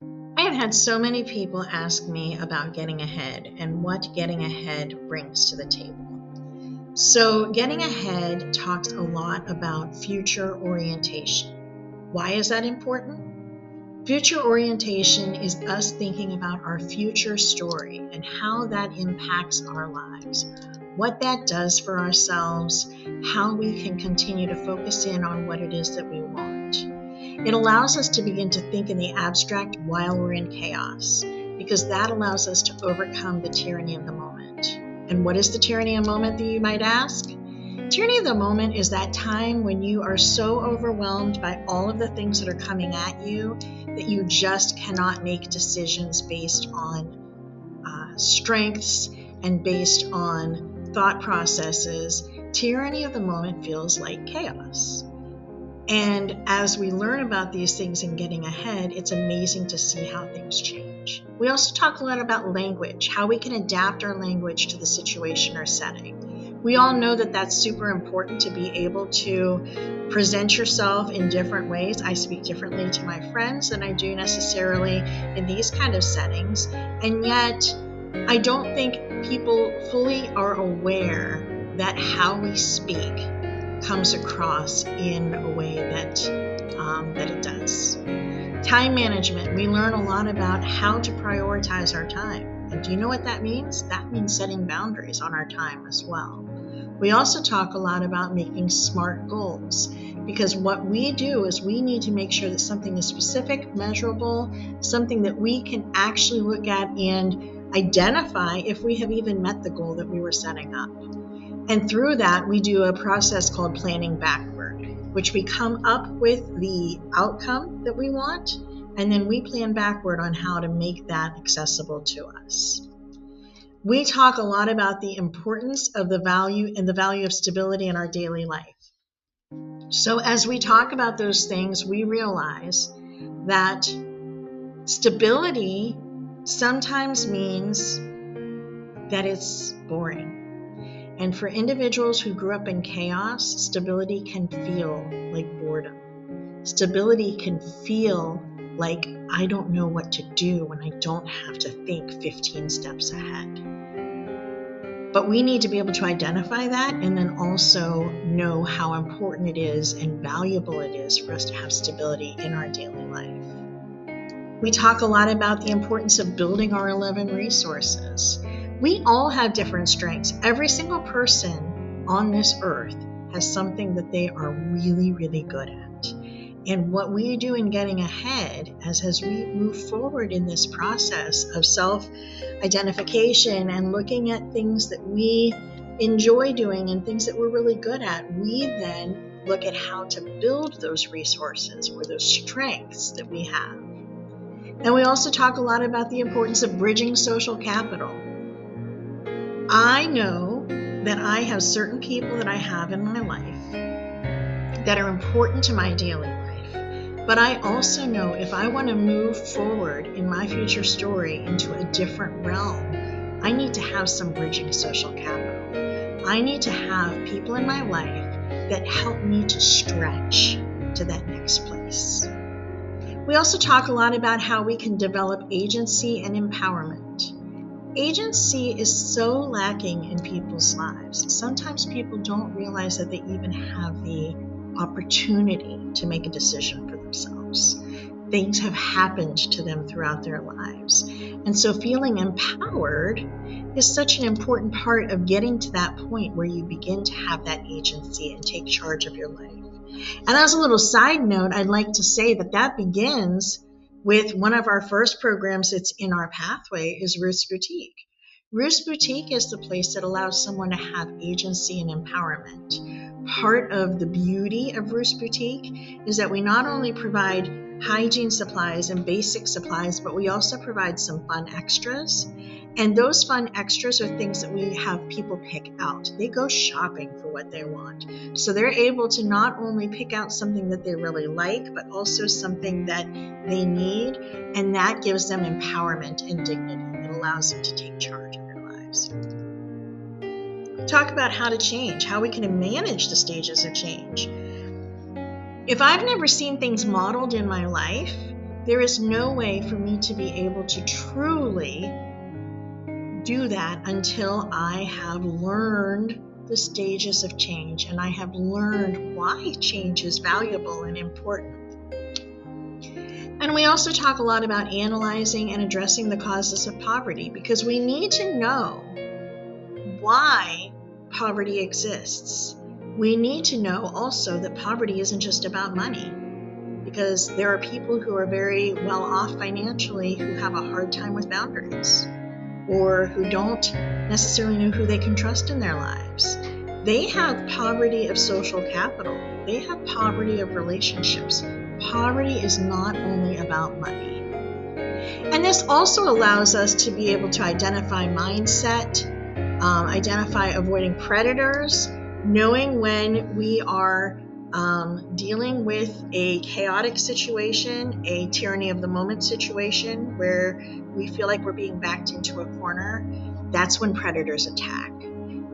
I have had so many people ask me about getting ahead and what getting ahead brings to the table. So, getting ahead talks a lot about future orientation. Why is that important? Future orientation is us thinking about our future story and how that impacts our lives, what that does for ourselves, how we can continue to focus in on what it is that we want. It allows us to begin to think in the abstract while we're in chaos, because that allows us to overcome the tyranny of the moment. And what is the tyranny of the moment, that you might ask? Tyranny of the moment is that time when you are so overwhelmed by all of the things that are coming at you that you just cannot make decisions based on strengths and based on thought processes. Tyranny of the moment feels like chaos. And as we learn about these things and getting ahead, it's amazing to see how things change. We also talk a lot about language, how we can adapt our language to the situation or setting. We all know that that's super important, to be able to present yourself in different ways. I speak differently to my friends than I do necessarily in these kind of settings. And yet, I don't think people fully are aware that how we speak comes across in a way that it does. Time management. We learn a lot about how to prioritize our time. And do you know what that means? That means setting boundaries on our time as well. We also talk a lot about making smart goals, because what we do is we need to make sure that something is specific, measurable, something that we can actually look at and identify if we have even met the goal that we were setting up. And through that, we do a process called planning backward, which we come up with the outcome that we want, and then we plan backward on how to make that accessible to us. We talk a lot about the importance of the value of stability in our daily life. So as we talk about those things, we realize that stability sometimes means that it's boring. And for individuals who grew up in chaos, stability can feel like boredom. Stability can feel like I don't know what to do when I don't have to think 15 steps ahead. But we need to be able to identify that and then also know how important it is and valuable it is for us to have stability in our daily life. We talk a lot about the importance of building our 11 resources. We all have different strengths. Every single person on this earth has something that they are really, really good at. And what we do in getting ahead as we move forward in this process of self-identification and looking at things that we enjoy doing and things that we're really good at, we then look at how to build those resources or those strengths that we have. And we also talk a lot about the importance of bridging social capital. I know that I have certain people that I have in my life that are important to my daily life. But I also know if I want to move forward in my future story into a different realm, I need to have some bridging social capital. I need to have people in my life that help me to stretch to that next place. We also talk a lot about how we can develop agency and empowerment. Agency is so lacking in people's lives. Sometimes people don't realize that they even have the opportunity to make a decision for themselves. Things have happened to them throughout their lives. And so feeling empowered is such an important part of getting to that point where you begin to have that agency and take charge of your life. And as a little side note, I'd like to say that begins with one of our first programs that's in our pathway is Ruth's Boutique. Ruth's Boutique is the place that allows someone to have agency and empowerment. Part of the beauty of Ruth's Boutique is that we not only provide hygiene supplies and basic supplies, but we also provide some fun extras. And those fun extras are things that we have people pick out. They go shopping for what they want. So they're able to not only pick out something that they really like, but also something that they need. And that gives them empowerment and dignity. It allows them to take charge of their lives. We talk about how to change, how we can manage the stages of change. If I've never seen things modeled in my life, There is no way for me to be able to truly do that until I have learned the stages of change and I have learned why change is valuable and important. And we also talk a lot about analyzing and addressing the causes of poverty, because we need to know why poverty exists. We need to know also that poverty isn't just about money, because there are people who are very well off financially who have a hard time with boundaries, or who don't necessarily know who they can trust in their lives. They have poverty of social capital. They have poverty of relationships. Poverty is not only about money. And this also allows us to be able to identify mindset, identify avoiding predators, knowing when we are dealing with a chaotic situation, a tyranny of the moment situation where we feel like we're being backed into a corner. That's when predators attack.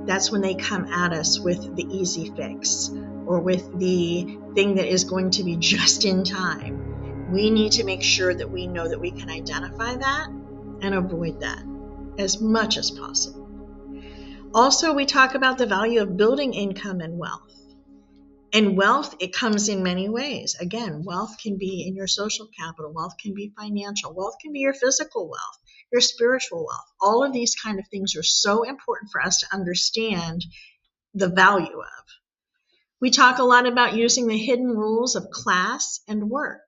That's when they come at us with the easy fix or with the thing that is going to be just in time. We need to make sure that we know that we can identify that and avoid that as much as possible. Also, we talk about the value of building income and wealth. And wealth, it comes in many ways. Again, wealth can be in your social capital. Wealth can be financial. Wealth can be your physical wealth, your spiritual wealth. All of these kind of things are so important for us to understand the value of. We talk a lot about using the hidden rules of class and work.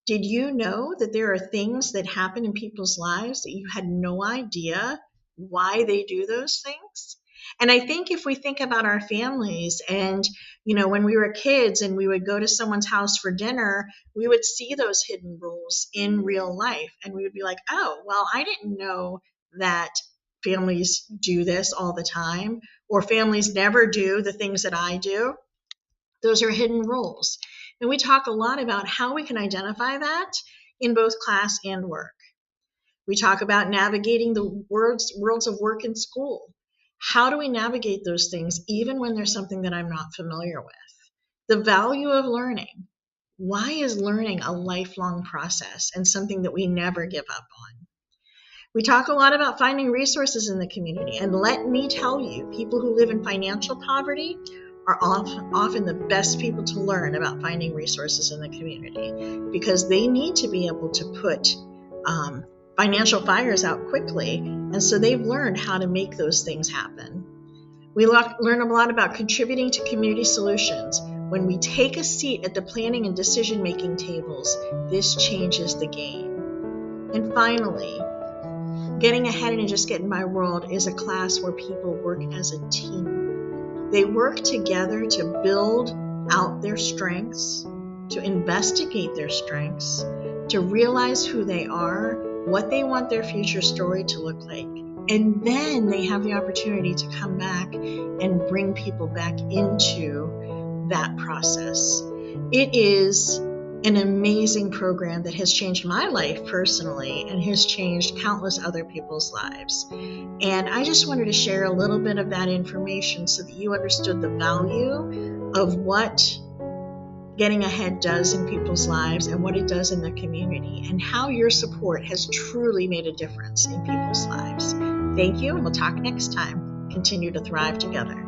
Did you know that there are things that happen in people's lives that you had no idea why they do those things? And I think if we think about our families and, when we were kids and we would go to someone's house for dinner, we would see those hidden rules in real life. And we would be like, oh, well, I didn't know that families do this all the time, or families never do the things that I do. Those are hidden rules. And we talk a lot about how we can identify that in both class and work. We talk about navigating the worlds of work and school. How do we navigate those things even when there's something that I'm not familiar with? The value of learning. Why is learning a lifelong process and something that we never give up on? We talk a lot about finding resources in the community. And let me tell you, people who live in financial poverty are often the best people to learn about finding resources in the community, because they need to be able to put financial fires out quickly, and so they've learned how to make those things happen. We learn a lot about contributing to community solutions. When we take a seat at the planning and decision-making tables, this changes the game. And finally, Getting Ahead and Just Getting By World is a class where people work as a team. They work together to build out their strengths, to investigate their strengths, to realize who they are, what they want their future story to look like. And then they have the opportunity to come back and bring people back into that process. It is an amazing program that has changed my life personally and has changed countless other people's lives. And I just wanted to share a little bit of that information so that you understood the value of what Getting Ahead does in people's lives and what it does in the community, and how your support has truly made a difference in people's lives. Thank you, and we'll talk next time. Continue to thrive together.